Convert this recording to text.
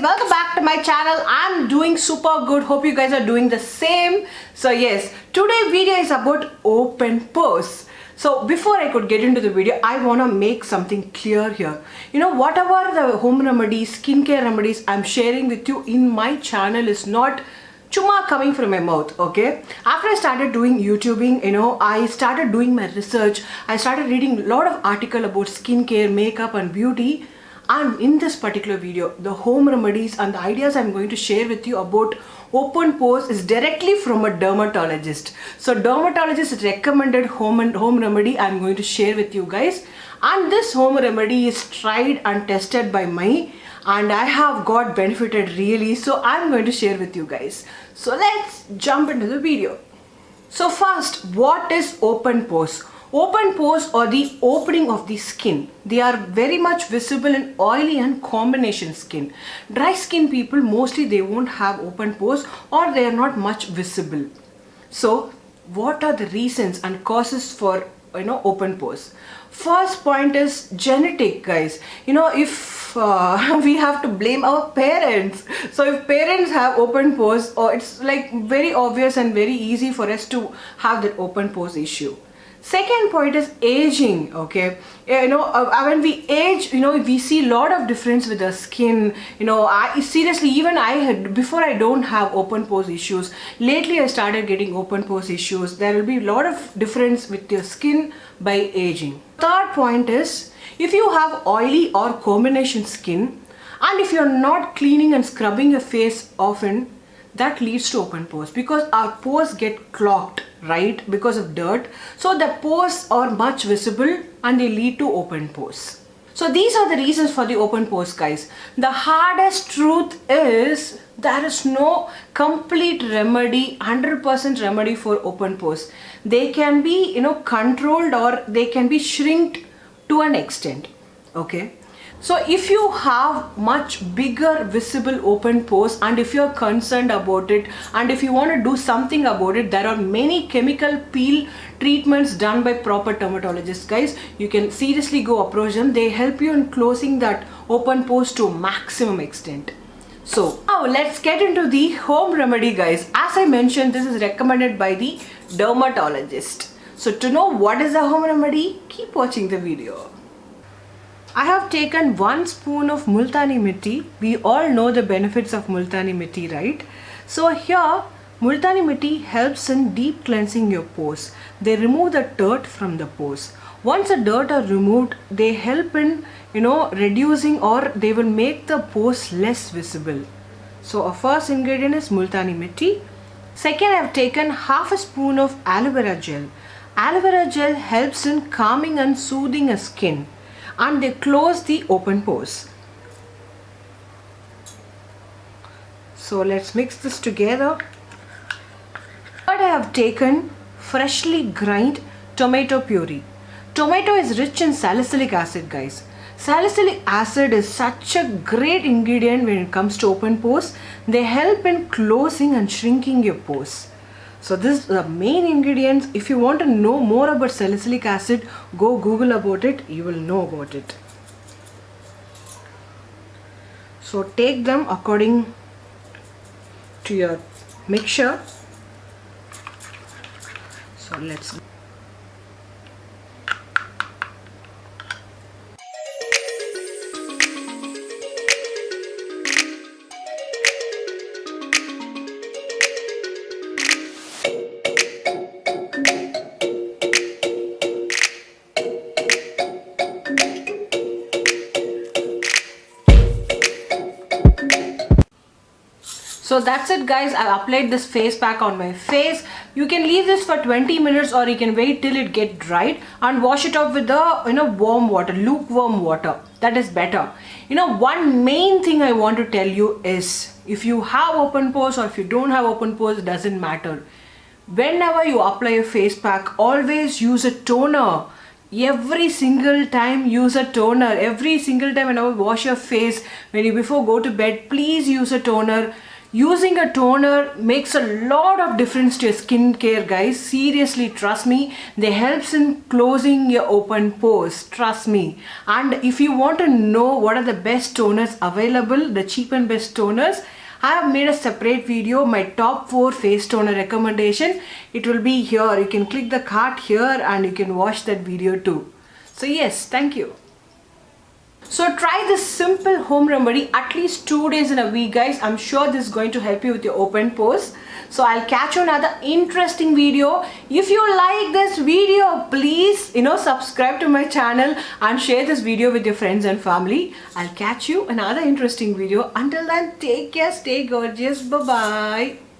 welcome back to my channel. I'm doing super good. Hope you guys are doing the same. So yes, today's video is about open pores. So before I could get into the video, I want to make something clear here. You know, whatever the home remedies, skincare remedies I'm sharing with you in my channel is not chuma coming from my mouth, okay? After I started doing YouTubing, you know, I started doing my research. I started reading a lot of articles about skincare, makeup and beauty. And in this particular video, the home remedies and the ideas I'm going to share with you about open pores is directly from a dermatologist. So dermatologist recommended home remedy I'm going to share with you guys. And this home remedy is tried and tested by me. And I have got benefited really, so I'm going to share with you guys. So let's jump into the video. So first, what is open pores? Open pores are the opening of the skin. They are very much visible in oily and combination skin. Dry skin people, mostly they won't have open pores or they are not much visible. So what are the reasons and causes for open pores? First point is genetic, guys. You know, if we have to blame our parents. So if parents have open pores, or it's like very obvious and very easy for us to have that open pores issue. Second point is aging, okay? When we age, we see a lot of difference with the skin. Before I don't have open pores issues. Lately, I started getting open pores issues. There will be a lot of difference with your skin by aging. Third point is, if you have oily or combination skin, and if you're not cleaning and scrubbing your face often, that leads to open pores because our pores get clogged, right, because of dirt. So the pores are much visible and they lead to open pores. So these are the reasons for the open pores, guys. The hardest truth is there is no complete remedy, 100% remedy for open pores. They can be, controlled or they can be shrinked to an extent, okay? So if you have much bigger visible open pores and if you're concerned about it and if you want to do something about it, there are many chemical peel treatments done by proper dermatologists, guys. You can seriously go approach them. They help you in closing that open pores to maximum extent. So now let's get into the home remedy, guys. As I mentioned, this is recommended by the dermatologist. So to know what is the home remedy, keep watching the video. I have taken 1 spoon of multani mitti. We all know the benefits of multani mitti, right? So here, multani mitti helps in deep cleansing your pores. They remove the dirt from the pores. Once the dirt are removed, they help in, reducing or they will make the pores less visible. So our first ingredient is multani mitti. Second, I have taken half a spoon of aloe vera gel. Aloe vera gel helps in calming and soothing a skin, and they close the open pores. So let's mix this together. Third, I have taken freshly grind tomato puree. Tomato is rich in salicylic acid, guys. Salicylic acid is such a great ingredient when it comes to open pores. They help in closing and shrinking your pores. So this is the main ingredients. If you want to know more about salicylic acid, go Google about it. You will know about it. So take them according to your mixture. So let's So that's it, guys. I applied this face pack on my face. You can leave this for 20 minutes or you can wait till it get dried and wash it off with the warm water, lukewarm water. That is better. One main thing I want to tell you is if you have open pores or if you don't have open pores, it doesn't matter. Whenever you apply a face pack, always use a toner. Every single time use a toner. Every single time whenever you wash your face, before go to bed, please use a toner. Using a toner makes a lot of difference to your skincare, guys. Seriously, trust me. They helps in closing your open pores. Trust me. And if you want to know what are the best toners available, the cheap and best toners, I have made a separate video, my top 4 face toner recommendation. It will be here. You can click the card here and you can watch that video too. So yes, thank you. So try this simple home remedy at least 2 days in a week, guys. I'm sure this is going to help you with your open pores. So I'll catch you on another interesting video. If you like this video, please subscribe to my channel and share this video with your friends and family. I'll catch you in another interesting video. Until then, take care, stay gorgeous, bye bye.